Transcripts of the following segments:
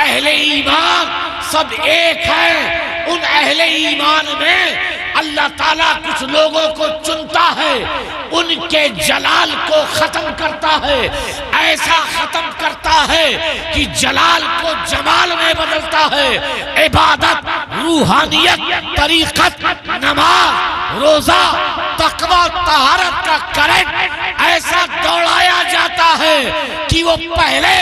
اہل ایمان سب ایک ہے، ان اہل ایمان میں اللہ تعالیٰ کچھ لوگوں کو چنتا ہے، ان کے جلال کو ختم کرتا ہے، ایسا ختم کرتا ہے کہ جلال کو جمال میں بدلتا ہے۔ عبادت، روحانیت، طریقت، نماز، روزہ، تقوی، طہارت کا کرنٹ ایسا دوڑایا جاتا ہے کہ وہ پہلے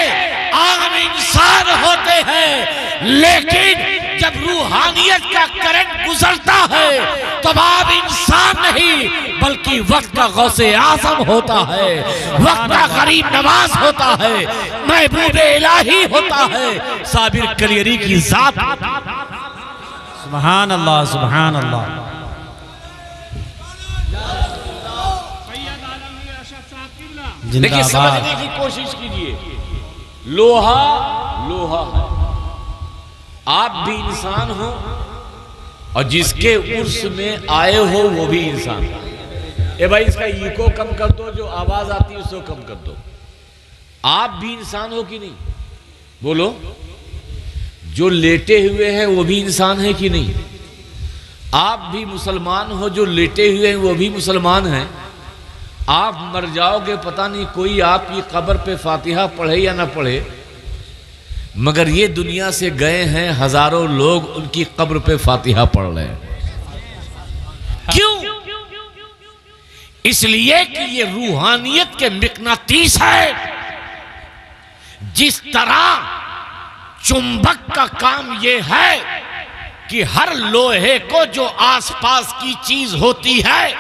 عام انسان ہوتے ہیں، لیکن جب روحانیت کا کرنٹ گزرتا ہے تو اب انسان نہیں بلکہ وقت کا غوث اعظم ہوتا ہے، وقت کا غریب نواز ہوتا ہے، محبوب الہی ہوتا ہے، صابر کلیری کی ذات۔ سبحان اللہ، سبحان اللہ۔ لیکن سمجھنے کی کوشش کیجئے، لوہا لوہا ہے، آپ بھی انسان ہو اور جس کے عرص میں آئے ہو وہ بھی انسان ہے۔ اے بھائی اس کا ایکو کم کر دو، جو آواز آتی ہے اس کو کم کر دو۔ آپ بھی انسان ہو کہ نہیں؟ بولو۔ جو لیٹے ہوئے ہیں وہ بھی انسان ہے کہ نہیں؟ آپ بھی مسلمان ہو، جو لیٹے ہوئے ہیں وہ بھی مسلمان ہیں۔ آپ مر جاؤ گے، پتہ نہیں کوئی آپ کی قبر پہ فاتحہ پڑھے یا نہ پڑھے، مگر یہ دنیا سے گئے ہیں ہزاروں لوگ، ان کی قبر پہ فاتحہ پڑھ رہے ہیں۔ کیوں؟ اس لیے کہ یہ روحانیت کے مقناطیس ہے۔ جس طرح چنبک کا کام یہ ہے کہ ہر لوہے کو جو آس پاس کی چیز ہوتی ہے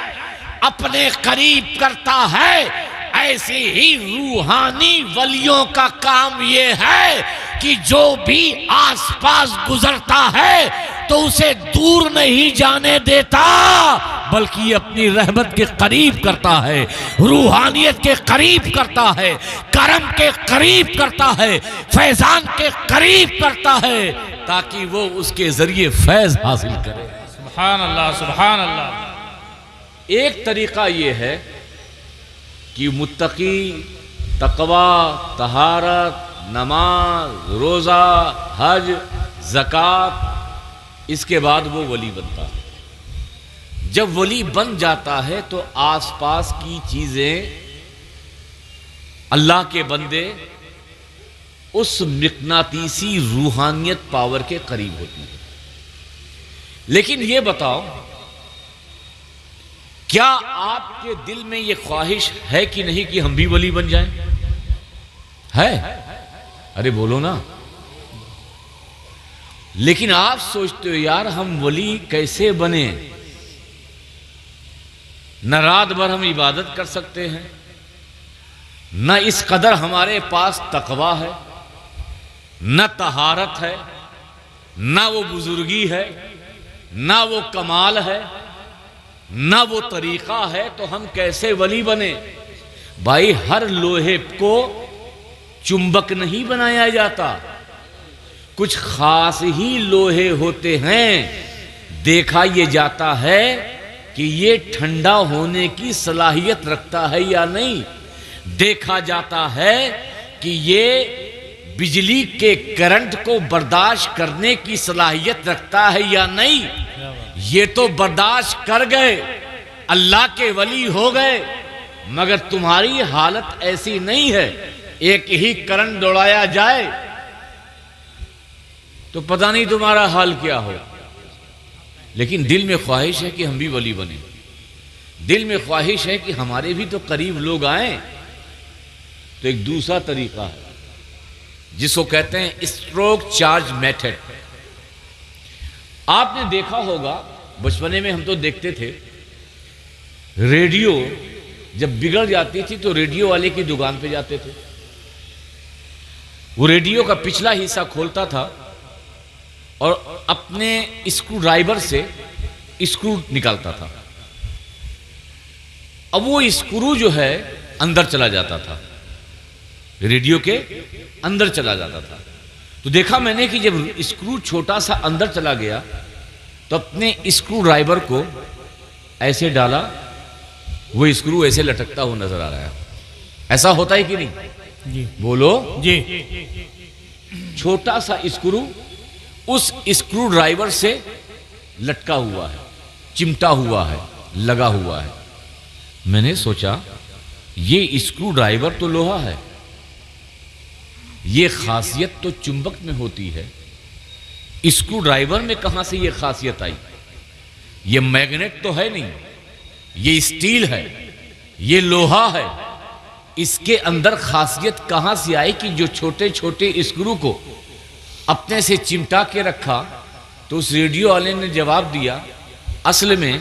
اپنے قریب کرتا ہے، ایسے ہی روحانی ولیوں کا کام یہ ہے کہ جو بھی آس پاس گزرتا ہے تو اسے دور نہیں جانے دیتا بلکہ اپنی رحمت کے قریب کرتا ہے، روحانیت کے قریب کرتا ہے، کرم کے قریب کرتا ہے، فیضان کے قریب کرتا ہے تاکہ وہ اس کے ذریعے فیض حاصل کرے۔ سبحان اللہ، سبحان اللہ۔ ایک طریقہ یہ ہے کہ متقی تقوی، طہارت، نماز، روزہ، حج، زکوٰۃ، اس کے بعد وہ ولی بنتا ہے۔ جب ولی بن جاتا ہے تو آس پاس کی چیزیں اللہ کے بندے اس مقناطیسی روحانیت پاور کے قریب ہوتی ہیں۔ لیکن یہ بتاؤ، کیا آپ کے دل میں یہ خواہش ہے کہ نہیں کہ ہم بھی ولی بن جائیں؟ ہے؟ ارے بولو نا۔ لیکن آپ سوچتے ہو یار ہم ولی کیسے بنیں؟ نہ رات بھر ہم عبادت کر سکتے ہیں، نہ اس قدر ہمارے پاس تقوی ہے، نہ طہارت ہے، نہ وہ بزرگی ہے، نہ وہ کمال ہے، نہ وہ طریقہ ہے، تو ہم کیسے ولی بنے؟ بھائی ہر لوہے کو چنبک نہیں بنایا جاتا، کچھ خاص ہی لوہے ہوتے ہیں، دیکھا یہ جاتا ہے کہ یہ ٹھنڈا ہونے کی صلاحیت رکھتا ہے یا نہیں، دیکھا جاتا ہے کہ یہ بجلی کے کرنٹ کو برداشت کرنے کی صلاحیت رکھتا ہے یا نہیں۔ یہ تو برداشت کر گئے، اللہ کے ولی ہو گئے، مگر تمہاری حالت ایسی نہیں ہے۔ ایک ہی کرنٹ دوڑایا جائے تو پتہ نہیں تمہارا حال کیا ہو۔ لیکن دل میں خواہش ہے کہ ہم بھی ولی بنیں، دل میں خواہش ہے کہ ہمارے بھی تو قریب لوگ آئیں۔ تو ایک دوسرا طریقہ ہے جس کو کہتے ہیں اسٹروک چارج میتھڈ۔ آپ نے دیکھا ہوگا، بچپنے میں ہم تو دیکھتے تھے، ریڈیو جب بگڑ جاتی تھی تو ریڈیو والے کی دکان پہ جاتے تھے، وہ ریڈیو کا پچھلا حصہ کھولتا تھا اور اپنے اسکرو ڈرائیور سے اسکرو نکالتا تھا، اب وہ اسکرو جو ہے اندر چلا جاتا تھا، ریڈیو کے اندر چلا جاتا تھا۔ تو دیکھا میں نے کہ جب اسکرو چھوٹا سا اندر چلا گیا تو اپنے اسکرو ڈرائیور کو ایسے ڈالا، وہ اسکرو ایسے لٹکتا ہوا نظر آ رہا ہے۔ ایسا ہوتا ہے کہ نہیں؟ جی بولو جی۔ چھوٹا سا اسکرو اس اسکرو ڈرائیور سے لٹکا ہوا ہے، چمٹا ہوا ہے، لگا ہوا ہے۔ میں نے سوچا یہ اسکرو ڈرائیور تو لوہا ہے، یہ خاصیت تو چمبک میں ہوتی ہے، اسکرو ڈرائیور میں کہاں سے یہ خاصیت آئی؟ یہ میگنیٹ تو ہے نہیں، یہ اسٹیل ہے، یہ لوہا ہے، اس کے اندر خاصیت کہاں سے آئی کہ جو چھوٹے چھوٹے اسکرو کو اپنے سے چمٹا کے رکھا؟ تو اس ریڈیو والے نے جواب دیا اصل میں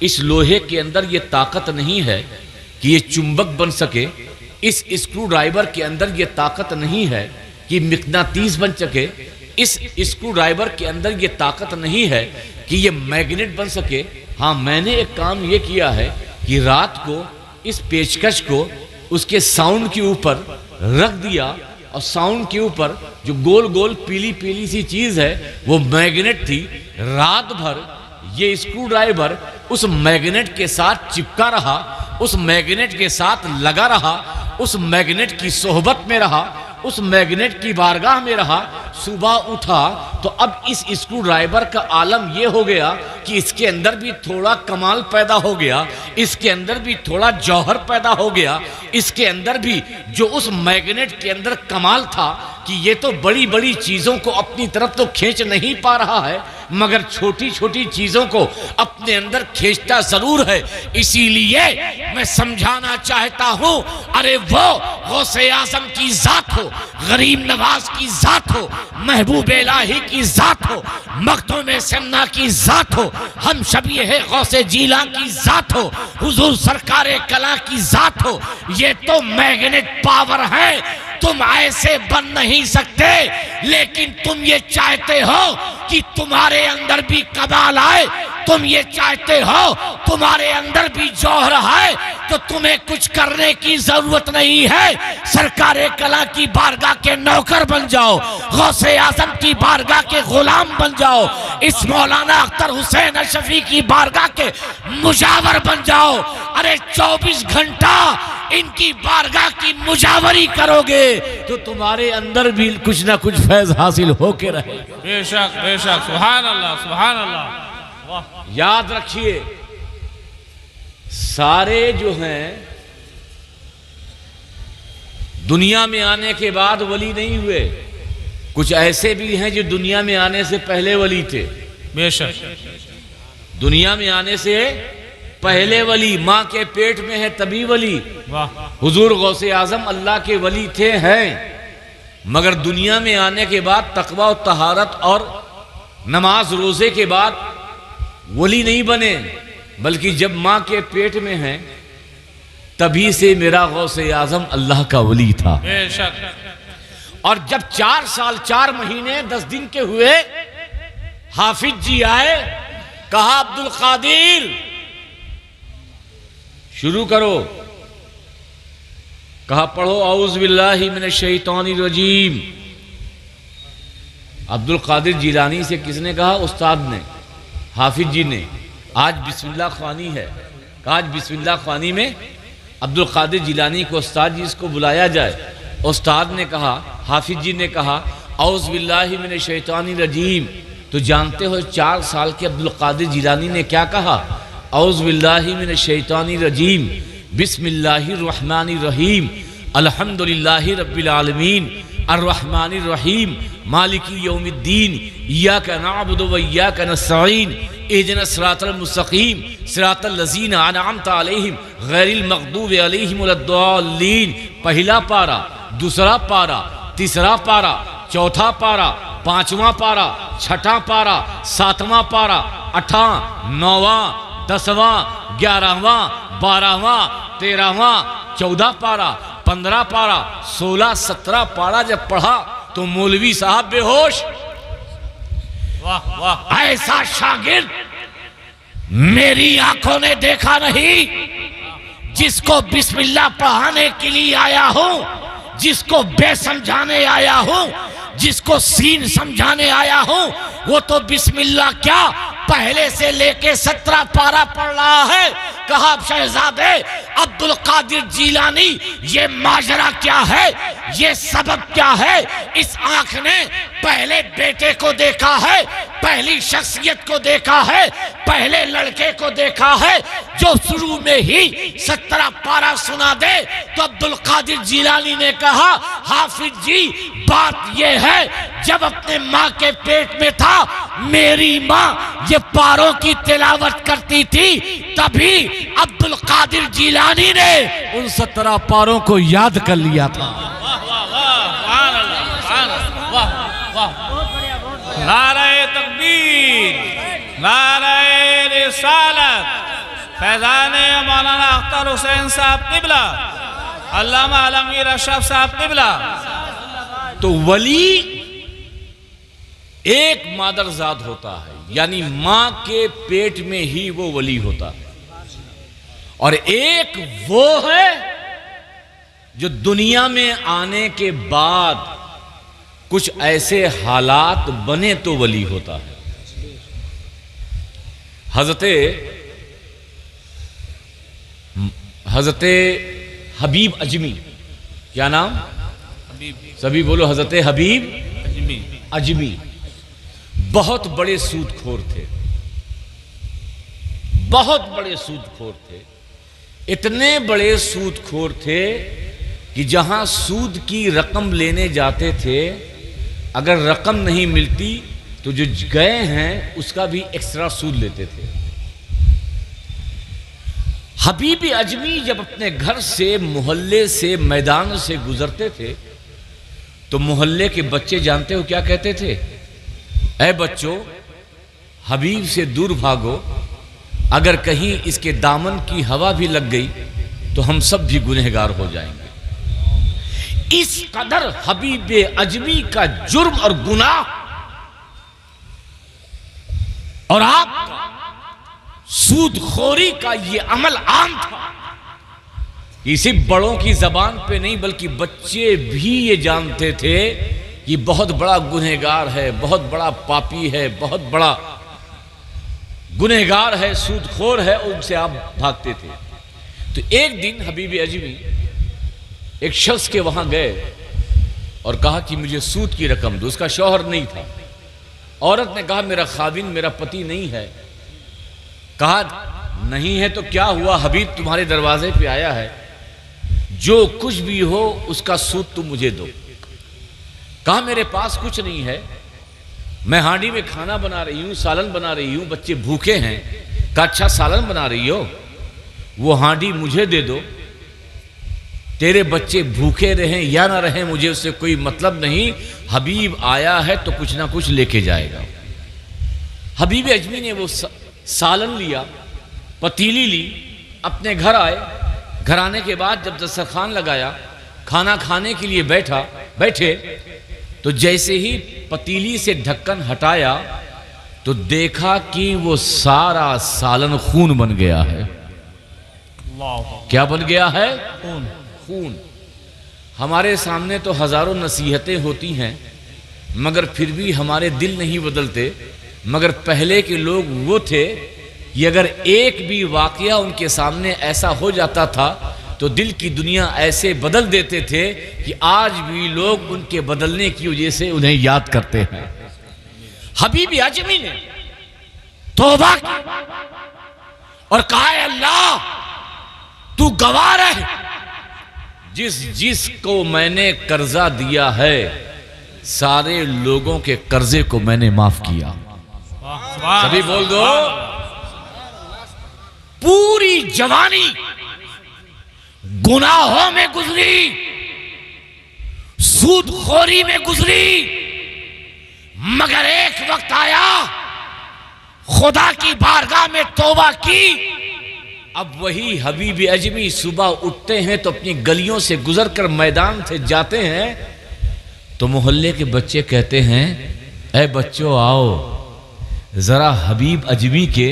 اس لوہے کے اندر یہ طاقت نہیں ہے کہ یہ چمبک بن سکے، اس اسکرو ڈرائیور کے اندر یہ طاقت نہیں ہے کہ مقناطیس بن سکے، اس اسکرو ڈرائیور کے اندر یہ طاقت نہیں ہے کہ یہ میگنیٹ بن سکے۔ ہاں میں نے ایک کام یہ کیا ہے کہ رات کو اس پیچکش کو اس کے ساؤنڈ کے اوپر رکھ دیا، اور ساؤنڈ کے اوپر جو گول گول پیلی پیلی سی چیز ہے وہ میگنیٹ تھی۔ رات بھر یہ اسکرو ڈرائیور اس میگنیٹ کے ساتھ چپکا رہا، اس میگنیٹ کے ساتھ لگا رہا، اس میگنیٹ کی صحبت میں رہا، اس میگنیٹ کی بارگاہ میں رہا۔ صبح اٹھا تو اب اس اسکرو ڈرائیور کا عالم یہ ہو گیا کہ اس کے اندر بھی تھوڑا کمال پیدا ہو گیا، اس کے اندر بھی تھوڑا جوہر پیدا ہو گیا، اس کے اندر بھی جو اس میگنیٹ کے اندر کمال تھا کہ یہ تو بڑی بڑی چیزوں کو اپنی طرف تو کھینچ نہیں پا رہا ہے مگر چھوٹی چھوٹی چیزوں کو اپنے اندر کھینچتا ضرور ہے۔ اسی لیے میں سمجھانا چاہتا ہوں، ارے وہ غوث اعظم کی ذات ہو، غریب نواز کی ذات ہو، محبوب الہی کی ذات ہو، مخدوم سمنا کی ذات ہو، ہم شبیہ غوث جیلان کی ذات ہو، حضور سرکار کلا کی ذات ہو، یہ تو میگنیٹ پاور ہے۔ تم ایسے بن نہیں سکتے، لیکن تم یہ چاہتے ہو کہ تمہارے اندر بھی کمال آئے، تم یہ چاہتے ہو تمہارے اندر بھی جوہر ہے، تو تمہیں کچھ کرنے کی ضرورت نہیں ہے، سرکار کلا کی بارگاہ کے نوکر بن جاؤ، غوث اعظم کی بارگاہ کے غلام بن جاؤ، اس مولانا اختر حسین اشرفی کی بارگاہ کے مجاور بن جاؤ۔ ارے 24 گھنٹہ ان کی بارگاہ کی مجاوری کرو گے تو تمہارے اندر بھی کچھ نہ کچھ فیض حاصل ہو کے رہے گا۔ بے شک بے شک، سبحان اللہ سبحان اللہ۔ یاد رکھیے سارے جو ہیں دنیا میں آنے کے بعد ولی نہیں ہوئے، کچھ ایسے بھی ہیں جو دنیا میں آنے سے پہلے ولی تھے۔ بے شک دنیا میں آنے سے پہلے ولی، ماں کے پیٹ میں ہے تبھی ولی۔ واہ، حضور غوث اعظم اللہ کے ولی تھے ہیں، مگر دنیا میں آنے کے بعد تقوی و طہارت اور نماز روزے کے بعد ولی نہیں بنے، بلکہ جب ماں کے پیٹ میں ہیں تبھی سے میرا غوث اعظم اللہ کا ولی تھا۔ بے شک۔ اور جب 4 سال 4 مہینے 10 دن کے ہوئے، حافظ جی آئے، کہا عبد القادر شروع کرو، کہا پڑھو اعوذ باللہ من الشیطان الرجیم۔ عبد القادر جیلانی سے کس نے کہا؟ استاد نے، حافظ جی نے۔ آج بسم اللہ خوانی ہے، آج بسم اللہ خوانی میں عبد القادر جیلانی کو استاد جی اس کو بلایا جائے۔ استاد نے کہا، حافظ جی نے کہا اعوذ باللہ من الشیطان الرجیم، تو جانتے ہو 4 سال کے عبد القادر جیلانی نے کیا کہا؟ اعوذ باللہ من الشیطان الرجیم، بسم اللہ الرحمن الرحیم، الحمدللہ رب العالمین، الرحمن الرحیم، مالک یوم الدین، ایاک نعبد و ایاک نستعین، اہدنا الصراط المستقیم، صراط الذین انعمت علیہم غیر المغضوب علیہم ولا الضالین۔ پہلا پارہ، دوسرا پارہ، تیسرا پارہ، چوتھا پارہ، 5واں پارہ، 6واں پارہ، 7واں پارہ، 8واں، 9واں، 10واں، 11واں، 12واں، 13واں، 14 پارہ، 15 پارہ، 16، 17 پارہ جب پڑھا تو مولوی صاحب بے ہوش۔ واہ واہ، ایسا شاگرد میری آنکھوں نے دیکھا نہیں، جس کو بسم اللہ پڑھانے کے لیے آیا ہوں، جس کو بے سمجھانے آیا ہوں، جس کو سین سمجھانے آیا ہوں، وہ تو بسم اللہ کیا پہلے سے لے کے 17 پارہ پڑھ رہا ہے۔ کہا شہزادے عبد القادر جیلانی یہ ماجرا کیا ہے، یہ سبب کیا ہے؟ اس آنکھ نے پہلے بیٹے کو دیکھا ہے، پہلی شخصیت کو دیکھا ہے، پہلے لڑکے کو دیکھا ہے جو شروع میں ہی 17 پارہ سنا دے۔ تو عبد القادر جیلانی نے کہا حافظ جی بات یہ ہے جب اپنے ماں کے پیٹ میں تھا میری ماں یہ پاروں کی تلاوت کرتی تھی، تبھی عبد القادر جیلانی نے ان 17 پاروں کو یاد کر لیا تھا۔ نعرہ تکبیر، نعرہ رسالت، فیضان مولانا اختر حسین صاحب قبلہ، علامہ عالمگیر اشرف صاحب قبلہ۔ تو ولی ایک مادرزاد ہوتا ہے، یعنی ماں کے پیٹ میں ہی وہ ولی ہوتا ہے، اور ایک وہ ہے جو دنیا میں آنے کے بعد کچھ ایسے حالات بنے تو ولی ہوتا ہے۔ حضرت حبیب اجمی، کیا نام؟ سبھی بولو، حضرت حبیب اجمی بہت بڑے سود خور تھے، بہت بڑے سود خور تھے، اتنے بڑے سود خور تھے کہ جہاں سود کی رقم لینے جاتے تھے اگر رقم نہیں ملتی تو جو گئے ہیں اس کا بھی ایکسٹرا سود لیتے تھے۔ حبیب اجمی جب اپنے گھر سے، محلے سے، میدان سے گزرتے تھے تو محلے کے بچے جانتے ہو کیا کہتے تھے؟ اے بچوں حبیب سے دور بھاگو، اگر کہیں اس کے دامن کی ہوا بھی لگ گئی تو ہم سب بھی گنہگار ہو جائیں گے۔ اس قدر حبیب اجمی کا جرم اور گناہ اور آپ کا سود خوری کا یہ عمل عام تھا۔ یہ صرف بڑوں کی زبان پہ نہیں بلکہ بچے بھی یہ جانتے تھے یہ بہت بڑا گنہگار ہے، بہت بڑا پاپی ہے، بہت بڑا گنہگار ہے، سود خور ہے، ان سے آپ بھاگتے تھے۔ تو ایک دن حبیب اجمی ایک شخص کے وہاں گئے اور کہا کہ مجھے سود کی رقم دو۔ اس کا شوہر نہیں تھا۔ عورت نے کہا میرا خاوند، میرا پتی نہیں ہے۔ کہا نہیں ہے تو کیا ہوا، حبیب تمہارے دروازے پہ آیا ہے، جو کچھ بھی ہو اس کا سود تم مجھے دو۔ کہا میرے پاس کچھ نہیں ہے، میں ہانڈی میں کھانا بنا رہی ہوں، سالن بنا رہی ہوں، بچے بھوکے ہیں۔ کہا اچھا سالن بنا رہی ہو، وہ ہانڈی مجھے دے دو، تیرے بچے بھوکے رہیں یا نہ رہیں مجھے اس سے کوئی مطلب نہیں، حبیب آیا ہے تو کچھ نہ کچھ لے کے جائے گا۔ حبیب اجمی نے وہ سالن لیا، پتیلی لی، اپنے گھر آئے۔ گھر آنے کے بعد جب دسترخوان لگایا، کھانا کھانے کے لیے بیٹھے تو جیسے ہی پتیلی سے ڈھکن ہٹایا تو دیکھا کہ وہ سارا سالن خون بن گیا ہے۔ کیا بن گیا ہے؟ خون۔ ہمارے سامنے تو ہزاروں نصیحتیں ہوتی ہیں مگر پھر بھی ہمارے دل نہیں بدلتے۔ مگر پہلے کے لوگ وہ تھے کہ اگر ایک بھی واقعہ ان کے سامنے ایسا ہو جاتا تھا تو دل کی دنیا ایسے بدل دیتے تھے کہ آج بھی لوگ ان کے بدلنے کی وجہ سے انہیں یاد کرتے ہیں۔ حبیب اجمی نے توبہ کی اور کہا اے اللہ تو گواہ رہ، جس کو میں نے قرضہ دیا ہے سارے لوگوں کے قرضے کو میں نے معاف کیا۔ سبھی بول دو، پوری جوانی گناہوں میں گزری، سود خوری میں گزری، مگر ایک وقت آیا خدا کی بارگاہ میں توبہ کی۔ اب وہی حبیب اجمی صبح اٹھتے ہیں تو اپنی گلیوں سے گزر کر میدان سے جاتے ہیں تو محلے کے بچے کہتے ہیں اے بچوں آؤ ذرا حبیب اجمی کے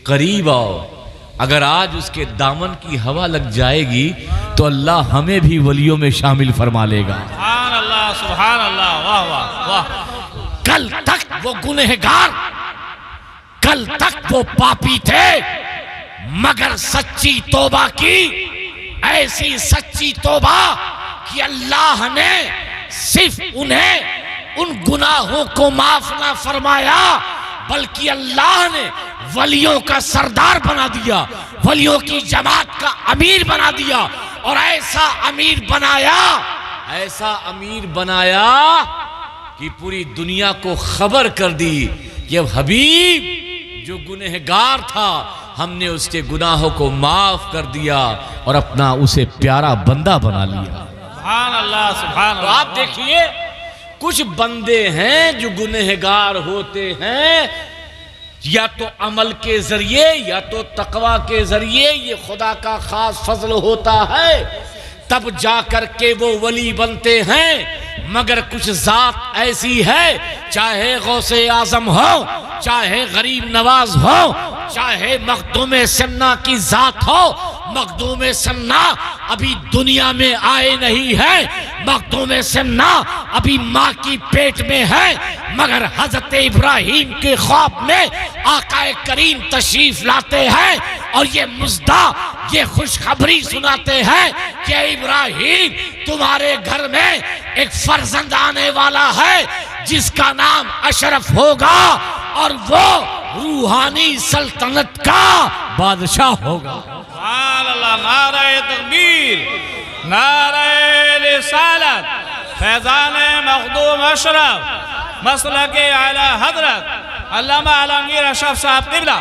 قریب آؤ، اگر آج اس کے دامن کی ہوا لگ جائے گی تو اللہ ہمیں بھی ولیوں میں شامل فرما لے گا۔ سبحان اللہ، سبحان اللہ، واہ واہ واہ۔ کل تک وہ گنہگار، کل تک وہ پاپی تھے، مگر سچی توبہ کی، ایسی سچی توبہ کہ اللہ نے صرف انہیں ان گناہوں کو معاف نہ فرمایا بلکہ اللہ نے ولیوں کا سردار بنا دیا، ولیوں کی جماعت کا امیر بنا دیا، اور ایسا امیر بنایا کہ پوری دنیا کو خبر کر دی کہ اب حبیب جو گنہگار تھا ہم نے اس کے گناہوں کو معاف کر دیا اور اپنا اسے پیارا بندہ بنا لیا۔ سبحان اللہ سبحان تو اللہ۔ آپ دیکھیے کچھ بندے ہیں جو گنہگار ہوتے ہیں، یا تو عمل کے ذریعے یا تو تقوی کے ذریعے، یہ خدا کا خاص فضل ہوتا ہے، تب جا کر کے وہ ولی بنتے ہیں۔ مگر کچھ ذات ایسی ہے، چاہے غوث اعظم ہو، چاہے غریب نواز ہو، چاہے مخدوم سنہ کی ذات ہو، مخدوم سنہ ابھی دنیا میں آئے نہیں ہے، مخدوم سنہ ابھی ماں کی پیٹ میں ہے، مگر حضرت ابراہیم کے خواب میں آقا کریم تشریف لاتے ہیں اور یہ مژدہ، یہ خوشخبری سناتے ہیں کہ ابراہیم تمہارے گھر میں ایک فرزند آنے والا ہے جس کا نام اشرف ہوگا اور وہ روحانی سلطنت کا بادشاہ ہوگا۔ سبحان اللہ۔ نعرہ تکبیر، نعرہ رسالت، فیضان مخدوم اشرف، مسلک اعلی حضرت علامہ عالمگیر اشرف صاحب قبلہ۔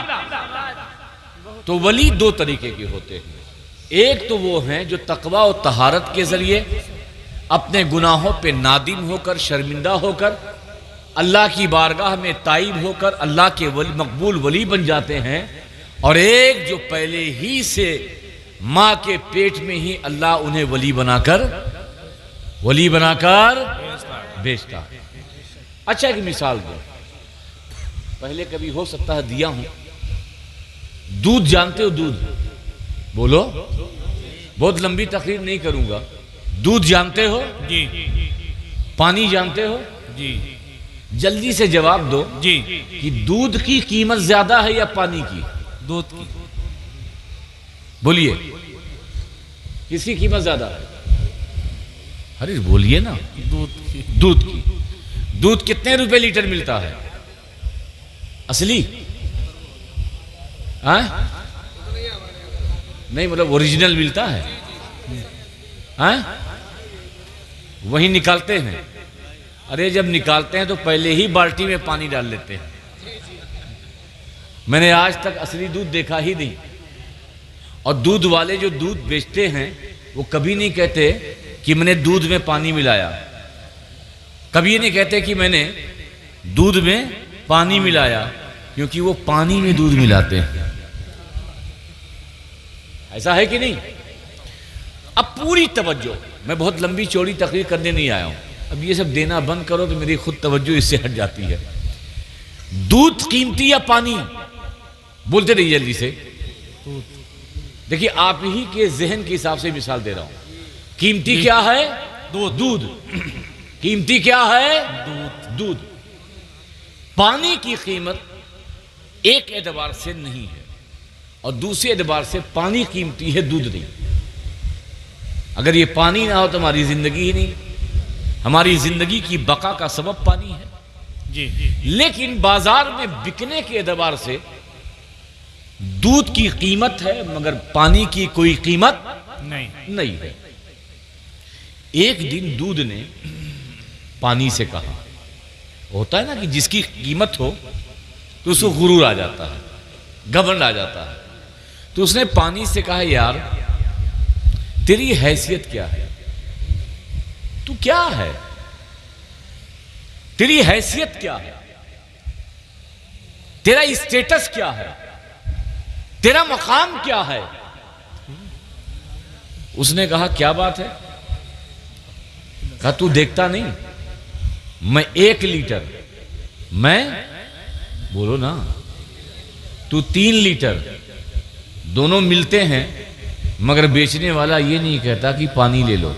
تو ولی دو طریقے کے ہوتے ہیں، ایک تو وہ ہیں جو تقوی و طہارت کے ذریعے اپنے گناہوں پہ نادم ہو کر، شرمندہ ہو کر، اللہ کی بارگاہ میں تائب ہو کر اللہ کے مقبول ولی بن جاتے ہیں، اور ایک جو پہلے ہی سے ماں کے پیٹ میں ہی اللہ انہیں ولی بنا کر بیچتا ہے۔ اچھا ایک مثال دو، پہلے کبھی ہو سکتا ہے دیا ہوں۔ دودھ جانتے ہو؟ دودھ بولو، بہت لمبی تقریر نہیں کروں گا۔ دودھ جانتے ہو؟ جی پانی جانتے ہو؟ جی جلدی سے جواب دو جی۔ کہ دودھ کی قیمت زیادہ ہے یا پانی کی؟ دودھ کی۔ بولیے کس کی قیمت زیادہ ہے؟ ارے بولیے نا۔ دودھ کی۔ دودھ کی۔ دودھ کتنے روپے لیٹر ملتا ہے اصلی؟ نہیں مطلب اوریجنل ملتا ہے؟ وہی نکالتے ہیں؟ ارے جب نکالتے ہیں تو پہلے ہی بالٹی میں پانی ڈال لیتے ہیں۔ میں نے آج تک اصلی دودھ دیکھا ہی نہیں، اور دودھ والے جو دودھ بیچتے ہیں وہ کبھی نہیں کہتے کہ میں نے دودھ میں پانی ملایا، کبھی یہ نہیں کہتے کہ میں نے دودھ میں پانی ملایا، کیونکہ وہ پانی میں دودھ ملاتے ہیں۔ ایسا ہے کہ نہیں؟ اب پوری توجہ، میں بہت لمبی چوڑی تقریر کرنے نہیں آیا ہوں، اب یہ سب دینا بند کرو تو میری خود توجہ اس سے ہٹ جاتی ہے۔ دودھ قیمتی یا پانی؟ بولتے رہیے جلدی سے۔ دیکھیے آپ ہی کے ذہن کے حساب سے مثال دے رہا ہوں۔ قیمتی کیا ہے؟ دودھ۔ قیمتی کیا ہے؟ دودھ۔ پانی کی قیمت ایک اعتبار سے نہیں ہے، اور دوسرے اعتبار سے پانی قیمتی ہے، دودھ نہیں۔ اگر یہ پانی نہ ہو تو ہماری زندگی ہی نہیں، ہماری زندگی کی بقا کا سبب پانی ہے۔ جی لیکن بازار میں بکنے کے اعتبار سے دودھ کی قیمت ہے، مگر پانی کی کوئی قیمت نہیں ہے۔ ایک دن دودھ نے پانی سے کہا، ہوتا ہے نا کہ جس کی قیمت ہو تو اس کو غرور آ جاتا ہے، گھمنڈ آ جاتا ہے، تو اس نے پانی سے کہا یار تیری حیثیت کیا ہے؟ تو کیا ہے؟ تیری حیثیت کیا ہے؟ تیرا اسٹیٹس کیا ہے؟ تیرا مقام کیا ہے؟ اس نے کہا کیا بات ہے؟ کہا تو دیکھتا نہیں میں 1 لیٹر، میں بولو نا، تو 3 لیٹر، دونوں ملتے ہیں، مگر بیچنے والا یہ نہیں کہتا کہ پانی لے لو،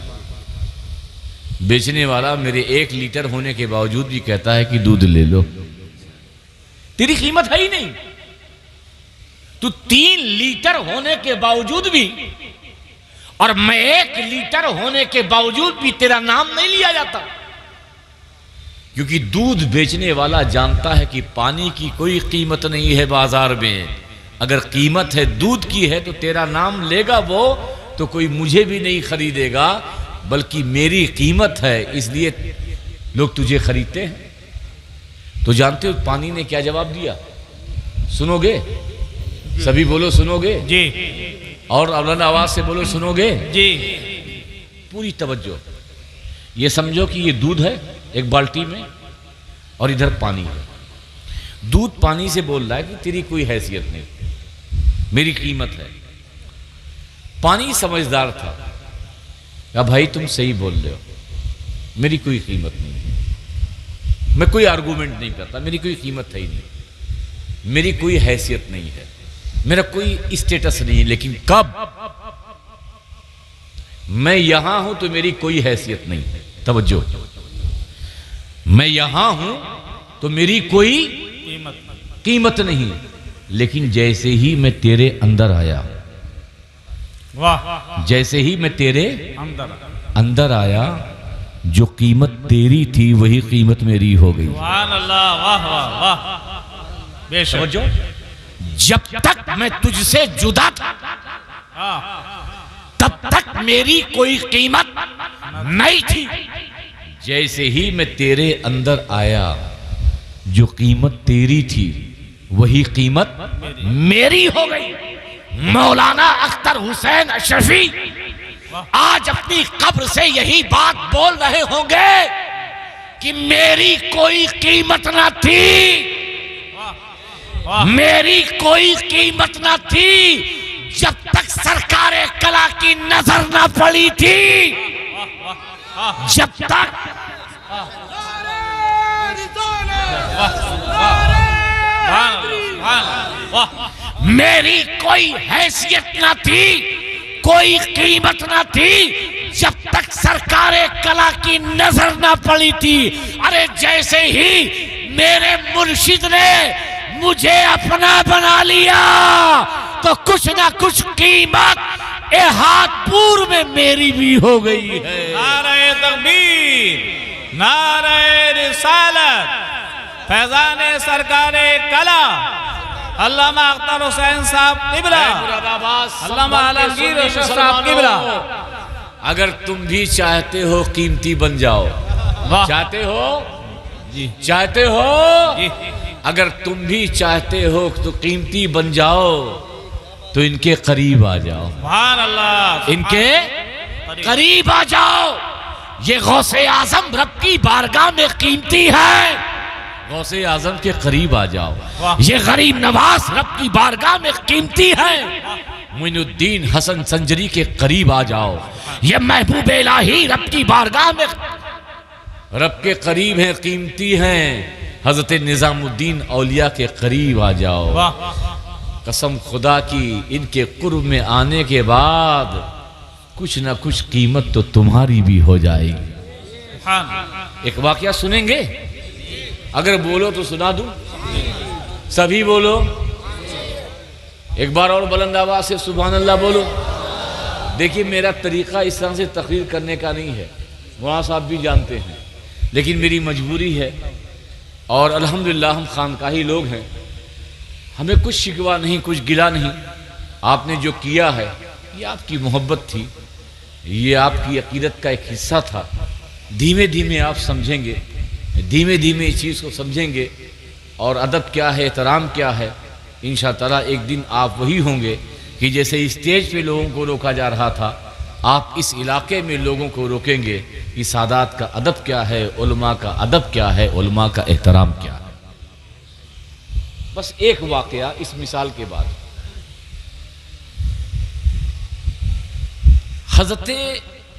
بیچنے والا میرے 1 لیٹر ہونے کے باوجود بھی کہتا ہے کہ دودھ لے لو۔ تیری قیمت ہے ہی نہیں، تو 3 لیٹر ہونے کے باوجود بھی اور میں 1 لیٹر ہونے کے باوجود بھی تیرا نام نہیں لیا جاتا، کیونکہ دودھ بیچنے والا جانتا ہے کہ پانی کی کوئی قیمت نہیں ہے بازار میں، اگر قیمت ہے دودھ کی ہے تو تیرا نام لے گا وہ تو کوئی مجھے بھی نہیں خریدے گا، بلکہ میری قیمت ہے اس لیے لوگ تجھے خریدتے ہیں۔ تو جانتے ہو پانی نے کیا جواب دیا؟ سنو گے؟ سبھی بولو سنو گے؟ جی اور بلند آواز سے بولو سنو گے؟ جی پوری توجہ، یہ سمجھو کہ یہ دودھ ہے ایک بالٹی میں اور ادھر پانی ہے۔ دودھ پانی سے بول رہا ہے کہ تیری کوئی حیثیت نہیں، میری قیمت ہے۔ پانی سمجھدار تھا، کہا بھائی تم صحیح بول رہے ہو، میری کوئی قیمت نہیں ہے، میں کوئی آرگومنٹ نہیں کرتا، میری کوئی قیمت ہے ہی نہیں، میری کوئی حیثیت نہیں ہے، میرا کوئی اسٹیٹس نہیں ہے، لیکن کب میں یہاں ہوں تو میری کوئی حیثیت نہیں ہے۔ توجہ، میں یہاں ہوں تو میری کوئی قیمت نہیں، لیکن جیسے ہی میں تیرے اندر آیا، واہ جیسے ہی میں تیرے اندر آیا، جو قیمت تیری تھی وہی قیمت میری ہو گئی۔ سبحان اللہ، واہ واہ واہ، بے شک، سمجھو، جب تک میں تجھ سے جدا تھا تب تک میری کوئی قیمت نہیں تھی، جیسے ہی میں تیرے اندر آیا جو قیمت تیری تھی وہی قیمت میری ہو گئی۔ مولانا اختر حسین اشرفی آج اپنی قبر سے یہی بات بول رہے ہوں گے کہ میری کوئی قیمت نہ تھی، میری کوئی قیمت نہ تھی جب تک سرکار کلا کی نظر نہ پڑی تھی، جب تک میری کوئی حیثیت نہ تھی، کوئی قیمت نہ تھی، جب تک سرکار کلا کی نظر نہ پڑی تھی۔ ارے جیسے ہی میرے مرشد نے مجھے اپنا بنا لیا تو کچھ نہ کچھ قیمت ہاتھ پور میں میری بھی ہو گئی ہے۔ نعرہ تکبیر، نعرہ رسالت، فیضان سرکار کلا علامہ اختر حسین صاحب قبلہ، علامہ عالمگیر اشرف صاحب قبلہ۔ اگر تم بھی چاہتے ہو قیمتی بن جاؤ، واہ، چاہتے ہو؟ جی چاہتے ہو؟ جی، اگر تم بھی چاہتے ہو تو قیمتی بن جاؤ تو ان کے قریب آ جاؤ، سبحان اللہ، ان کے قریب آ جاؤ۔ یہ غوث اعظم رب کی بارگاہ میں قیمتی ہے، غوث اعظم کے قریب آ جاؤ۔ واہ، یہ غریب نواز رب کی بارگاہ میں قیمتی ہے، معین الدین حسن سنجری کے قریب آ جاؤ۔ یہ محبوب الہی رب کی بارگاہ میں رب کے قریب ہیں، قیمتی ہیں، حضرت نظام الدین اولیاء کے قریب آ جاؤ۔ واہ، قسم خدا کی ان کے قرب میں آنے کے بعد کچھ نہ کچھ قیمت تو تمہاری بھی ہو جائے گی۔ سبحان ایک واقعہ سنیں گے؟ اگر بولو تو سنا دوں، سبھی بولو، ایک بار اور بلند آواز سے سبحان اللہ بولو۔ دیکھیے میرا طریقہ اس طرح سے تقریر کرنے کا نہیں ہے، مولانا صاحب بھی جانتے ہیں، لیکن میری مجبوری ہے، اور الحمدللہ ہم خانقاہی لوگ ہیں، ہمیں کچھ شکوہ نہیں، کچھ گلہ نہیں۔ آپ نے جو کیا ہے یہ آپ کی محبت تھی، یہ آپ کی عقیدت کا ایک حصہ تھا۔ دھیمے دھیمے آپ سمجھیں گے، دھیمے دھیمے اس چیز کو سمجھیں گے، اور ادب کیا ہے، احترام کیا ہے۔ انشاءاللہ ایک دن آپ وہی ہوں گے کہ جیسے اسٹیج پہ لوگوں کو روکا جا رہا تھا، آپ اس علاقے میں لوگوں کو روکیں گے کہ سادات کا ادب کیا ہے، علماء کا ادب کیا ہے، علماء کا احترام کیا ہے۔ بس ایک واقعہ اس مثال کے بعد، حضرت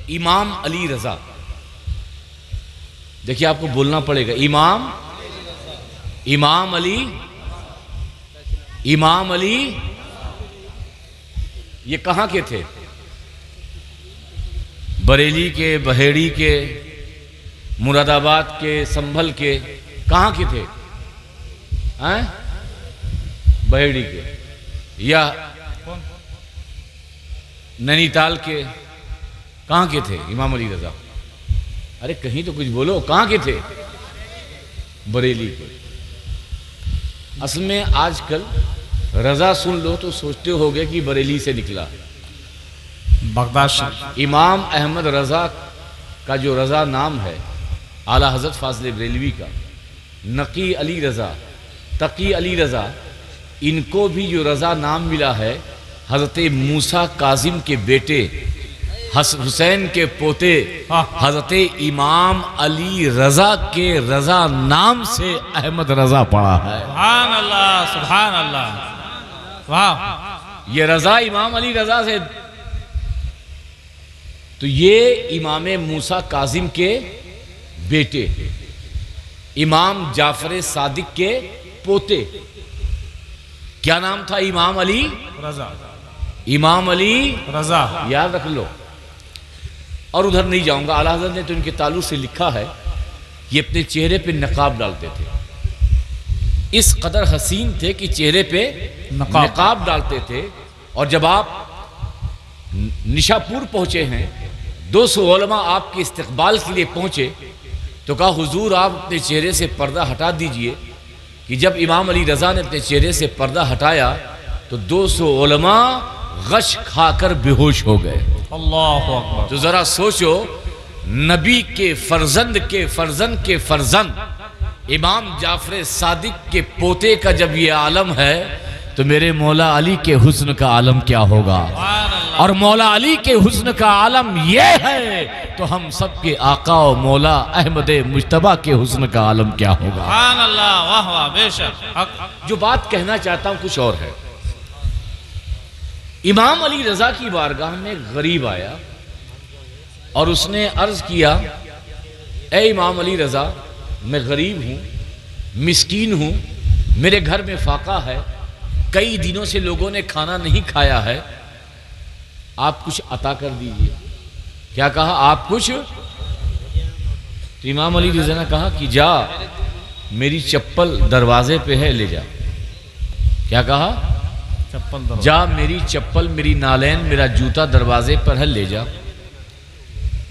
امام علی رضا، دیکھیے آپ کو بولنا پڑے گا، امام علی یہ کہاں کے تھے؟ بریلی کے، بہیڑی کے، مراد آباد کے، سنبھل کے، کہاں کے تھے؟ بہیڑی کے۔ یا نینی تال کے کہاں کے تھے امام علی رضا؟ ارے کہیں تو کچھ بولو، کہاں کے تھے؟ بریلی کے۔ اصل میں آج کل رضا سن لو تو سوچتے ہو گے کہ بریلی سے نکلا۔ بغداد شریف۔ امام احمد رضا کا جو رضا نام ہے اعلیٰ حضرت فاضل بریلوی کا، نقی علی رضا، تقی علی رضا، ان کو بھی جو رضا نام ملا ہے حضرت موسیٰ کاظم کے بیٹے حسین کے پوتے حضرت امام علی رضا کے رضا نام سے احمد رضا پڑا ہے۔ سبحان اللہ، سبحان اللہ، واہ۔ یہ رضا امام علی رضا سے، تو یہ امام موسیٰ کاظم کے بیٹے، امام جعفر صادق کے پوتے، کیا نام تھا؟ امام علی رضا، امام علی رضا، یاد رکھ لو۔ اور ادھر نہیں جاؤں گا، اعلیٰ حضرت نے تو ان کے تعلق سے لکھا ہے، یہ اپنے چہرے پہ نقاب ڈالتے تھے، اس قدر حسین تھے کہ چہرے پہ نقاب ڈالتے تھے۔ اور جب آپ نشاپور پہنچے ہیں، 200 علماء آپ کے استقبال کے لیے پہنچے تو کہا حضور آپ اپنے چہرے سے پردہ ہٹا دیجئے، کہ جب امام علی رضا نے اپنے چہرے سے پردہ ہٹایا تو 200 علماء غش کھا کر بے ہوش ہو گئے۔ اللہ اکبر۔ تو ذرا سوچو، نبی کے فرزند کے فرزند کے فرزند امام جعفر صادق کے پوتے کا جب یہ عالم ہے تو میرے مولا علی کے حسن کا عالم کیا ہوگا؟ اور مولا علی کے حسن کا عالم یہ ہے تو ہم سب کے آقا و مولا احمد مجتبیٰ کے حسن کا عالم کیا ہوگا؟ سبحان اللہ، واہ واہ، بے شک۔ جو بات کہنا چاہتا ہوں کچھ اور ہے۔ امام علی رضا کی بارگاہ میں ایک غریب آیا اور اس نے عرض کیا، اے امام علی رضا، میں غریب ہوں، مسکین ہوں، میرے گھر میں فاقہ ہے، کئی دنوں سے لوگوں نے کھانا نہیں کھایا ہے، آپ کچھ عطا کر دیجئے۔ کیا کہا؟ آپ کچھ؟ تو امام علی رضا نے کہا کہ جا، میری چپل دروازے پہ ہے، لے جا۔ کیا کہا؟ جا، میری چپل، میری نالین، میرا جوتا دروازے پر ہے، لے جا۔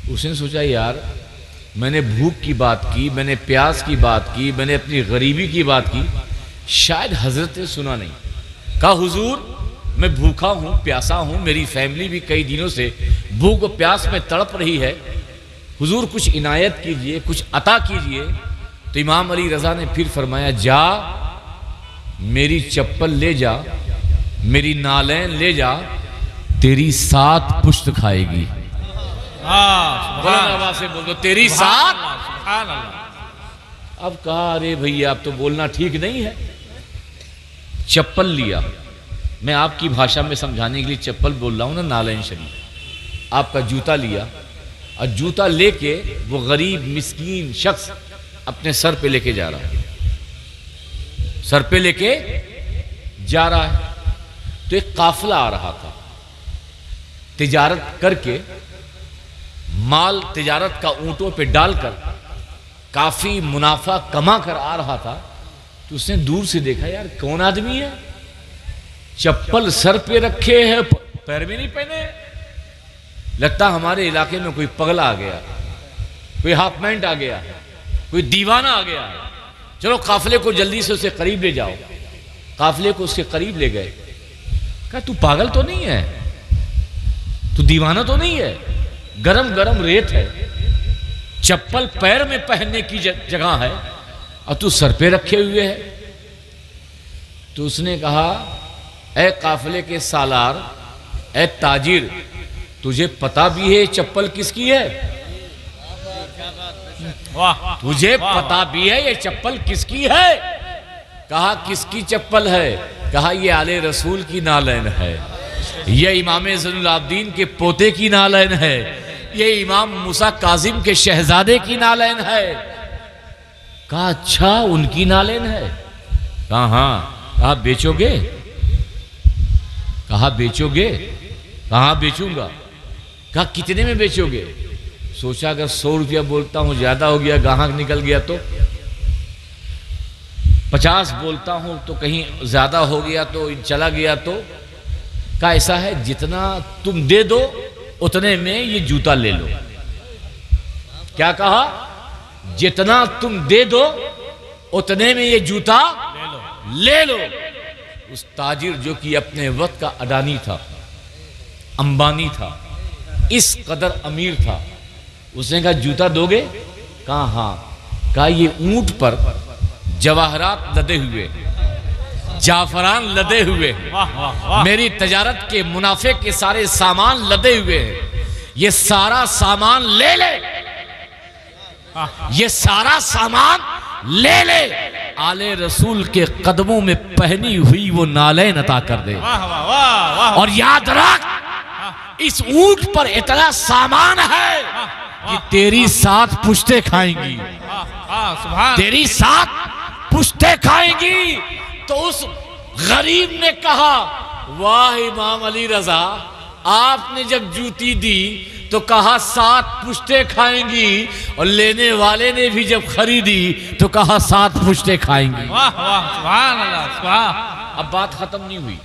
اس نے سوچا یار میں نے بھوک کی بات کی، میں نے پیاس کی بات کی، میں نے اپنی غریبی کی بات کی، شاید حضرت نے سنا نہیں۔ کہا حضور میں بھوکا ہوں، پیاسا ہوں، میری فیملی بھی کئی دنوں سے بھوک و پیاس میں تڑپ رہی ہے، حضور کچھ عنایت کیجئے، کچھ عطا کیجئے۔ تو امام علی رضا نے پھر فرمایا جا، میری چپل لے جا، میری نالین لے جا، تیری 7 پشت کھائے گی۔ بلند آواز سے بول دو، تیری 7۔ سبحان اللہ۔ اب کہا ارے بھئی آپ تو بولنا ٹھیک نہیں ہے۔ چپل لیا، میں آپ کی بھاشا میں سمجھانے کے لیے چپل بول رہا ہوں نا، نالین شریف، آپ کا جوتا لیا، اور جوتا لے کے وہ غریب مسکین شخص اپنے سر پہ لے کے جا رہا ہے، سر پہ لے کے جا رہا ہے۔ تو ایک قافلہ آ رہا تھا، تجارت کر کے مال تجارت کا اونٹوں پہ ڈال کر کافی منافع کما کر آ رہا تھا۔ تو اس نے دور سے دیکھا یار کون آدمی ہے، چپل سر پہ رکھے ہے، پیر میں نہیں پہنے، لگتا ہمارے علاقے میں کوئی پگلا آ گیا، کوئی ہاف مینٹ آ گیا، کوئی دیوانہ آ گیا، چلو قافلے کو جلدی سے اسے قریب لے جاؤ۔ قافلے کو اس کے قریب لے گئے، کہا تو پاگل تو نہیں ہے، تو دیوانہ تو نہیں ہے، گرم گرم ریت ہے، چپل پیر میں پہننے کی جگہ ہے، اور تو سر پہ رکھے ہوئے ہے۔ تو اس نے کہا اے قافلے کے سالار، اے تاجر، تجھے پتا بھی ہے چپل کس کی ہے؟ تجھے پتا بھی ہے یہ چپل کس کی ہے؟ کہا کس کی چپل ہے؟ کہا یہ آل رسول کی نالین ہے، یہ امام زین العابدین کے پوتے کی نالین ہے، یہ امام موسیٰ کاظم کے شہزادے کی نالین ہے۔ کہا اچھا ان کی نالین ہے؟ کہا ہاں۔ کہا بیچو گے؟ کہا بیچو گے؟ کہاں بیچوں گا؟ کہا کتنے میں بیچو گے؟ سوچا اگر 100 روپیہ بولتا ہوں زیادہ ہو گیا، گاہک نکل گیا تو 50 بولتا ہوں تو کہیں زیادہ ہو گیا تو چلا گیا تو کہا ایسا ہے جتنا تم دے دو اتنے میں یہ جوتا لے لو. کیا کہا؟ جتنا تم دے دو اتنے میں یہ جوتا لے لو. اس تاجر جو کہ اپنے وقت کا اڈانی تھا، امبانی تھا، اس قدر امیر تھا، اس نے کہا جوتا دو گے؟ کہا ہاں. کہا یہ اونٹ پر جواہرات لدے ہوئے، جعفران لدے ہوئے، میری تجارت کے منافع کے سارے سامان لدے ہوئے ہیں، یہ سارا سامان لے لے، یہ سارا سامان لے لے، آل رسول کے قدموں میں پہنی ہوئی وہ نالین عطا کر دے. اور یاد رکھ اس اونٹ پر اتنا سامان ہے کہ تیری 7 پشتیں کھائیں گی، تیری 7 پشتیں کھائیں گی. تو اس غریب نے کہا واہ امام علی رضا، آپ نے جب جوتی دی تو کہا 7 پشتیں کھائیں گی، اور لینے والے نے بھی جب خریدی تو کہا 7 پشتیں کھائیں گی. سبحان اللہ سبحان. اب بات ختم نہیں ہوئی،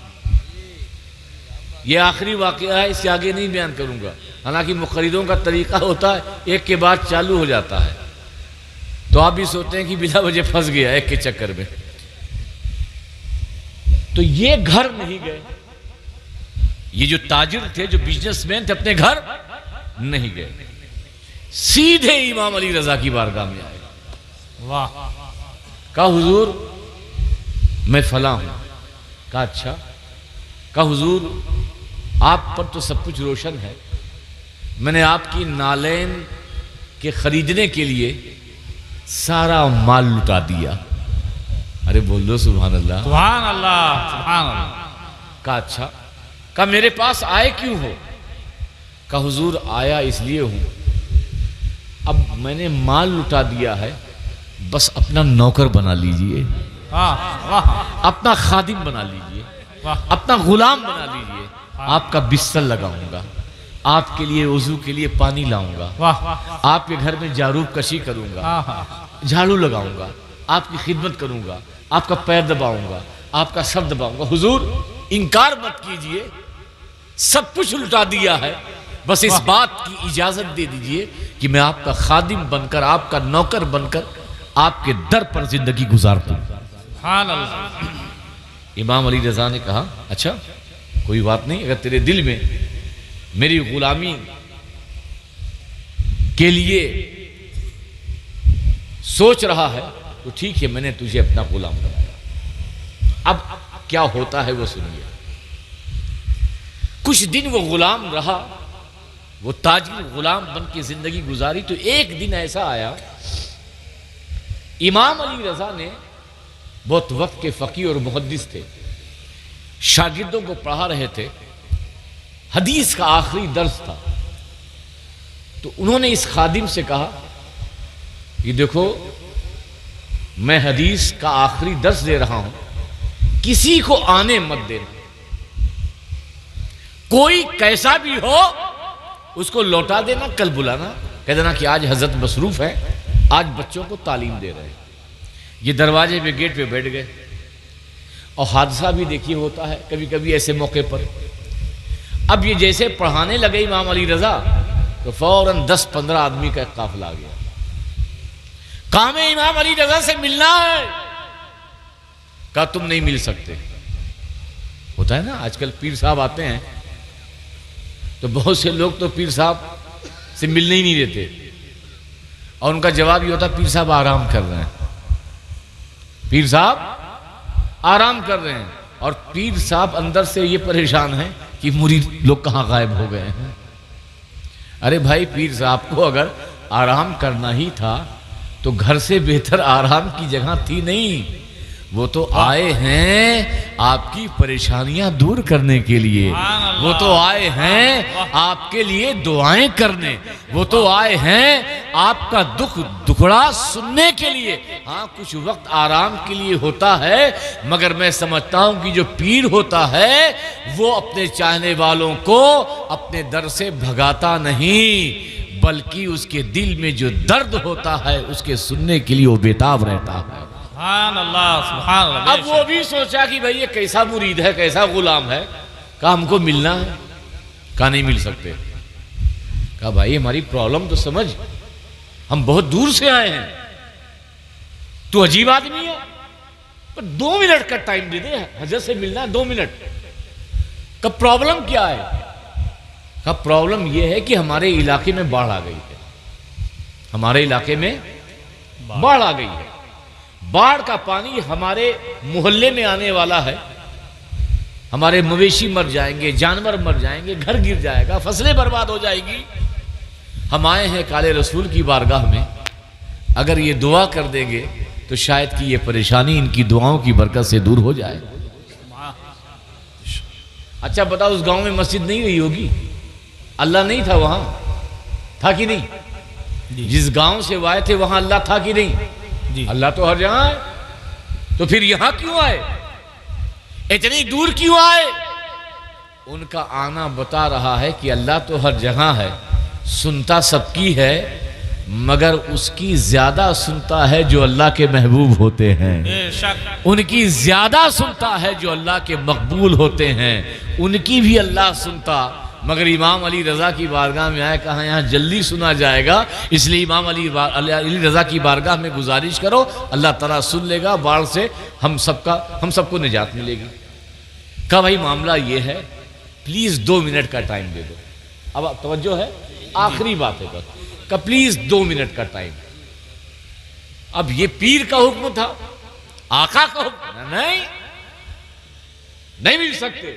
یہ آخری واقعہ ہے، اس سے آگے نہیں بیان کروں گا. حالانکہ مقرروں کا طریقہ ہوتا ہے ایک کے بعد چالو ہو جاتا ہے، تو آپ بھی سوچتے ہیں کہ بلا وجہ پھنس گیا ایک کے چکر میں. تو یہ گھر نہیں گئے، یہ جو تاجر تھے، جو بزنس مین تھے، اپنے گھر نہیں گئے، سیدھے امام علی رضا کی بارگاہ میں آئے. کہا حضور میں فلاں ہوں. کہا اچھا. کہا حضور آپ پر تو سب کچھ روشن ہے، میں نے آپ کی نالین کے خریدنے کے لیے سارا مال لٹا دیا. ارے بولو سبحان اللہ. سبحان اللہ سبحان اللہ. کہا اچھا. کہا میرے پاس آئے کیوں ہو؟ کہا حضور آیا اس لیے ہوں، اب میں نے مال لٹا دیا ہے، بس اپنا نوکر بنا لیجئے، اپنا خادم بنا لیجئے، اپنا غلام بنا لیجئے. آپ کا بستر لگاؤں گا، آپ کے لیے وضو کے لیے پانی لاؤں گا، آپ کے گھر میں جاروب کشی کروں گا، جھاڑو لگاؤں گا، آپ کی خدمت کروں گا، آپ کا پیر دباؤں گا، آپ کا سر دباؤں گا. حضور انکار مت کیجئے، سب کچھ لٹا دیا ہے، بس اس بات کی اجازت دے دیجئے کہ میں آپ کا خادم بن کر، آپ کا نوکر بن کر آپ کے در پر زندگی گزارتا ہوں. سبحان اللہ. امام علی رضا نے کہا اچھا کوئی بات نہیں، اگر تیرے دل میں میری غلامی کے لیے سوچ رہا ہے تو ٹھیک ہے، میں نے تجھے اپنا غلام بنایا. اب کیا ہوتا ہے وہ سنیے. کچھ دن وہ غلام رہا، وہ تاجر غلام بن کے زندگی گزاری. تو ایک دن ایسا آیا، امام علی رضا نے بہت وقت کے فقیہ اور محدث تھے، شاگردوں کو پڑھا رہے تھے، حدیث کا آخری درس تھا. تو انہوں نے اس خادم سے کہا کہ دیکھو میں حدیث کا آخری درس دے رہا ہوں، کسی کو آنے مت دینا، کوئی کیسا بھی ہو اس کو لوٹا دینا، کل بلانا، کہہ دینا کہ آج حضرت مصروف ہے، آج بچوں کو تعلیم دے رہے ہیں. یہ دروازے پہ گیٹ پہ بیٹھ گئے. اور حادثہ بھی دیکھیے ہوتا ہے کبھی کبھی ایسے موقع پر. اب یہ جیسے پڑھانے لگے امام علی رضا تو فوراً 10-15 آدمی کا ایک قافلہ آ گیا. کام امام علی رضا سے ملنا ہے. کہا تم نہیں مل سکتے. ہوتا ہے نا آج کل پیر صاحب آتے ہیں تو بہت سے لوگ تو پیر صاحب سے ملنے ہی نہیں دیتے، اور ان کا جواب یہ ہوتا پیر صاحب آرام کر رہے ہیں، پیر صاحب آرام کر رہے ہیں. اور پیر صاحب اندر سے یہ پریشان ہیں کہ مرید لوگ کہاں غائب ہو گئے ہیں. ارے بھائی پیر صاحب کو اگر آرام کرنا ہی تھا تو گھر سے بہتر آرام کی جگہ تھی نہیں. وہ تو آئے ہیں آپ کی پریشانیاں دور کرنے کے لیے، وہ تو آئے ہیں آپ کے لیے دعائیں کرنے، وہ تو آئے ہیں آپ کا دکھڑا سننے کے لیے. ہاں کچھ وقت آرام کے لیے ہوتا ہے، مگر میں سمجھتا ہوں کہ جو پیر ہوتا ہے وہ اپنے چاہنے والوں کو اپنے در سے بھگاتا نہیں، بلکہ اس کے دل میں جو درد ہوتا ہے اس کے سننے کے لیے وہ بیتاب رہتا ہے. سبحان اللہ سبحان اللہ. اب وہ بھی سوچا کہ بھئی یہ کیسا مرید ہے، کیسا غلام ہے. کہا ہم کو ملنا ہے. کہا نہیں مل سکتے. کہا بھائی ہماری پرابلم تو سمجھ، ہم بہت دور سے آئے ہیں، تو عجیب آدمی ہے، پر 2 منٹ کا ٹائم دے دے، حضرت سے ملنا ہے 2 منٹ. کہ پرابلم کیا ہے؟ کہا پرابلم یہ ہے کہ ہمارے علاقے میں باڑھ آ گئی ہے. ہمارے علاقے میں باڑھ آ گئی ہے. باڑھ کا پانی ہمارے محلے میں آنے والا ہے. ہمارے مویشی مر جائیں گے، جانور مر جائیں گے، گھر گر جائے گا، فصلیں برباد ہو جائے گی. ہم آئے ہیں کالے رسول کی بارگاہ میں، اگر یہ دعا کر دیں گے تو شاید کہ یہ پریشانی ان کی دعاؤں کی برکت سے دور ہو جائے. اچھا بتاؤ، اس گاؤں میں مسجد نہیں رہی ہوگی؟ اللہ نہیں تھا وہاں؟ تھا کہ نہیں؟ جس گاؤں سے وہ آئے تھے وہاں اللہ تھا کہ نہیں؟ اللہ تو ہر جگہ ہے. تو پھر یہاں کیوں آئے؟ اتنی دور کیوں آئے؟ ان کا آنا بتا رہا ہے کہ اللہ تو ہر جگہ ہے، سنتا سب کی ہے، مگر اس کی زیادہ سنتا ہے جو اللہ کے محبوب ہوتے ہیں. بے شک. ان کی زیادہ سنتا ہے جو اللہ کے مقبول ہوتے ہیں. ان کی بھی اللہ سنتا، مگر امام علی رضا کی بارگاہ میں آئے. کہا یہاں جلدی سنا جائے گا، اس لیے امام علی رضا کی بارگاہ میں گزارش کرو، اللہ تعالیٰ سن لے گا، باڑھ سے ہم سب کو نجات ملے گی. کہا بھائی معاملہ یہ ہے، پلیز 2 منٹ کا ٹائم دے دو. اب توجہ ہے، آخری بات ہے بس. کہ پلیز 2 منٹ کا ٹائم. اب یہ پیر کا حکم تھا، آقا کا حکم نہیں مل سکتے.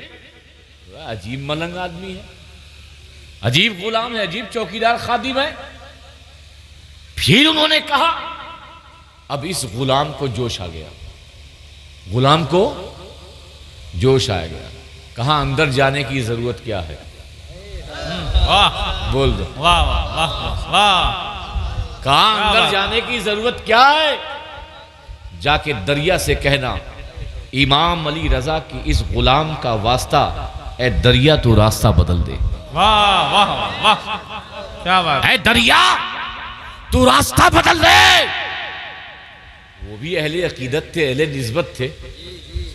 عجیب ملنگ آدمی ہے، عجیب غلام ہے، عجیب چوکیدار خادم ہے. پھر انہوں نے کہا، اب اس غلام کو جوش آ گیا، غلام کو جوش آ گیا. کہاں اندر جانے کی ضرورت کیا ہے؟ واہ بول دو. واہ واہ واہ. کہاں اندر جانے کی ضرورت کیا ہے؟ جا کے دریا سے کہنا، امام علی رضا کی اس غلام کا واسطہ، اے دریا تو راستہ بدل دے. واہ واہ واہ. کیا بات. اے دریا تو راستہ بدل دے. وہ بھی اہل عقیدت تھے، اہل نسبت تھے.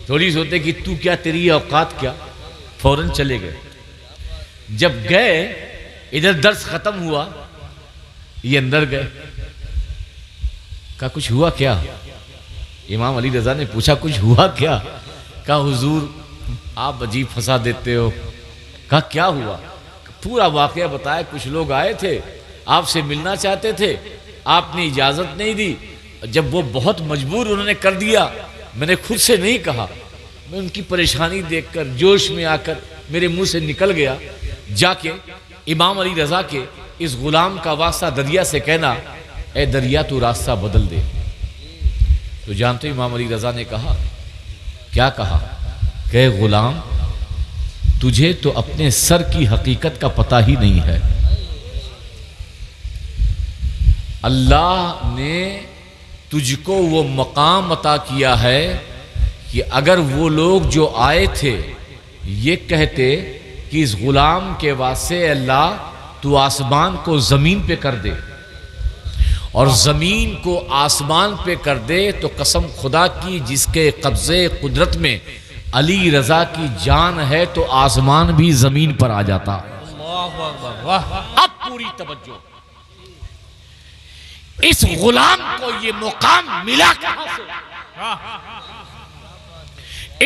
تھوڑی سوچتے کہ تو کیا، تیری اوقات کیا. فوراً چلے گئے. جب گئے ادھر درس ختم ہوا، یہ اندر گئے. کہا کچھ ہوا کیا؟ امام علی رضا نے پوچھا کچھ ہوا کیا؟ کہا حضور آپ عجیب پھنسا دیتے ہو. کہا کیا ہوا؟ پورا واقعہ بتایا. کچھ لوگ آئے تھے، آپ سے ملنا چاہتے تھے، آپ نے اجازت نہیں دی. جب وہ بہت مجبور انہوں نے کر دیا، میں نے خود سے نہیں کہا، میں ان کی پریشانی دیکھ کر جوش میں آ کر میرے منہ سے نکل گیا. جا کے امام علی رضا کے اس غلام کا واسطہ دریا سے کہنا، اے دریا تو راستہ بدل دے. تو جانتے امام علی رضا نے کہا، کیا کہا؟ کہ غلام تجھے تو اپنے سر کی حقیقت کا پتہ ہی نہیں ہے. اللہ نے تجھ کو وہ مقام عطا کیا ہے کہ اگر وہ لوگ جو آئے تھے یہ کہتے کہ اس غلام کے واسطے اللہ تو آسمان کو زمین پہ کر دے اور زمین کو آسمان پہ کر دے، تو قسم خدا کی جس کے قبضے قدرت میں علی رضا کی جان ہے تو آسمان بھی زمین پر آ جاتا. اللہ اکبر. واہ. اب پوری توجہ، اس غلام کو یہ مقام ملا کہاں سے؟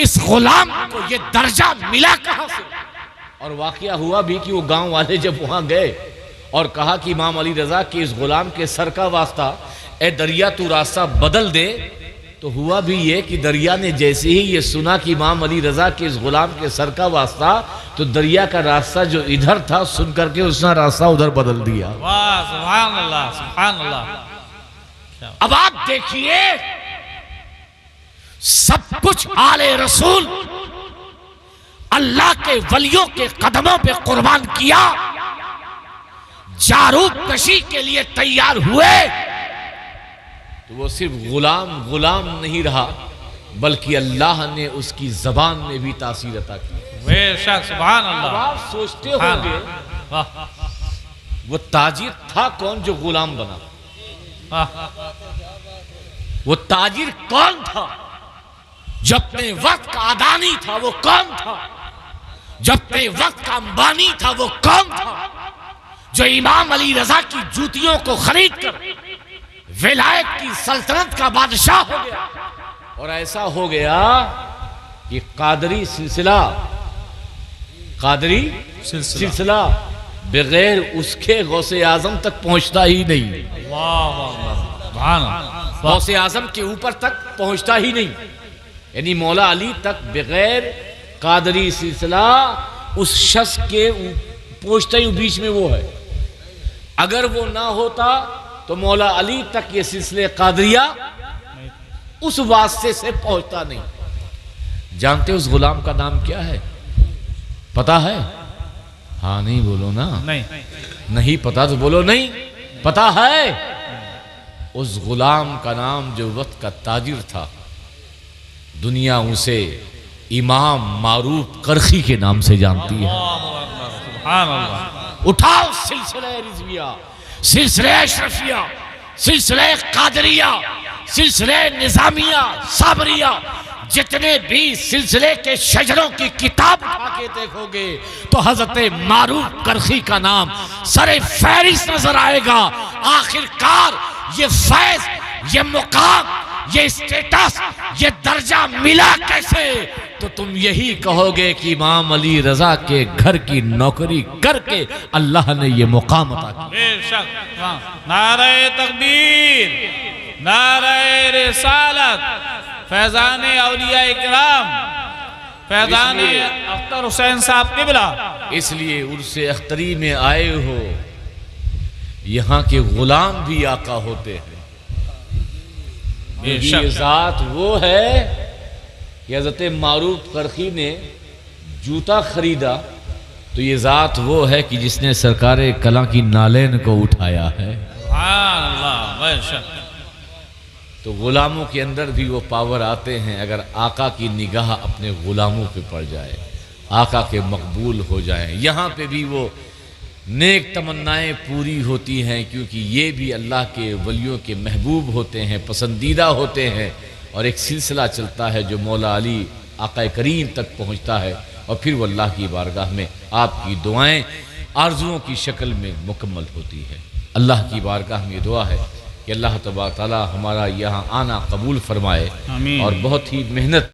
اس غلام کو یہ درجہ ملا کہاں سے؟ اور واقعہ ہوا بھی کہ وہ گاؤں والے جب وہاں گئے اور کہا کہ امام علی رضا کہ اس غلام کے سر کا واسطہ اے دریا تو راستہ بدل دے، تو ہوا بھی یہ کہ دریا نے جیسے ہی یہ سنا کہ امام علی رضا کے اس غلام کے سر کا واسطہ، تو دریا کا راستہ جو ادھر تھا سن کر کے اس نے راستہ ادھر بدل دیا. واہ سبحان اللہ سبحان اللہ. اب آپ دیکھیے، سب کچھ آل رسول اللہ کے ولیوں کے قدموں پہ قربان کیا، جاروب کشی کے لیے تیار ہوئے، تو وہ صرف غلام نہیں رہا، بلکہ اللہ نے اس کی زبان میں بھی تاثیر عطا کی. بے شک سبحان اللہ. اب آپ سوچتے ہوں گے وہ تاجر تھا کون جو غلام بنا؟ وہ تاجر کون تھا؟ جو اپنے وقت کا اڈانی تھا وہ کون تھا؟ جو اپنے وقت کا امبانی تھا وہ کون تھا؟ جو امام علی رضا کی جوتیوں کو خرید کر ولایت کی سلطنت کا بادشاہ ہو گیا، اور ایسا ہو گیا کہ قادری سلسلہ بغیر اس کے غوث اعظم تک پہنچتا ہی نہیں، غوث اعظم کے اوپر تک پہنچتا ہی نہیں، یعنی مولا علی تک بغیر قادری سلسلہ اس شخص کے پہنچتا ہی بیچ میں وہ ہے۔ اگر وہ نہ ہوتا تو مولا علی تک یہ سلسلے قادریہ اس واسطے سے پہنچتا نہیں۔ جانتے اس غلام کا نام کیا ہے؟ پتا ہے؟ ہاں نہیں بولو نا، نہیں پتا تو بولو نہیں، پتا ہے؟ اس غلام کا نام جو وقت کا تاجر تھا، دنیا اسے امام معروف کرخی کے نام سے جانتی ہے۔ اٹھاؤ سلسلہ رضویہ، سلسلہ اشرفیہ، سلسلہ قادریہ، سلسلہ نظامیہ، صابریہ، جتنے بھی سلسلے کے شجروں کی کتاب اٹھا کے دیکھو گے تو حضرت معروف کرخی کا نام سر فہرست نظر آئے گا۔ آخرکار یہ فیض، یہ مقام، یہ اسٹیٹس، یہ درجہ ملا کیسے؟ تو تم یہی کہو گے کہ امام علی رضا کے گھر کی نوکری کر کے اللہ نے یہ مقام عطا کیا۔ بے شک، نعرہ تکبیر، نعرہ رسالت، فیضان اولیاء اکرام، فیضان اختر حسین صاحب قبلہ۔ اس لیے عرس اختری میں آئے ہو، یہاں کے غلام بھی آقا ہوتے ہیں۔ یہ ذات وہ ہے کہ حضرت معروف کرخی نے جوتا خریدا تو یہ ذات وہ ہے کہ جس نے سرکار کلاں کی نالین کو اٹھایا ہے۔ سبحان اللہ، بے شک۔ تو غلاموں کے اندر بھی وہ پاور آتے ہیں اگر آقا کی نگاہ اپنے غلاموں پہ پڑ جائے، آقا کے مقبول ہو جائیں۔ یہاں پہ بھی وہ نیک تمنائیں پوری ہوتی ہیں، کیونکہ یہ بھی اللہ کے ولیوں کے محبوب ہوتے ہیں، پسندیدہ ہوتے ہیں، اور ایک سلسلہ چلتا ہے جو مولا علی آقا کریم تک پہنچتا ہے، اور پھر وہ اللہ کی بارگاہ میں آپ کی دعائیں آرزوؤں کی شکل میں مکمل ہوتی ہے۔ اللہ کی بارگاہ میں دعا ہے کہ اللہ تبارک تعالی ہمارا یہاں آنا قبول فرمائے، آمین۔ اور بہت ہی محنت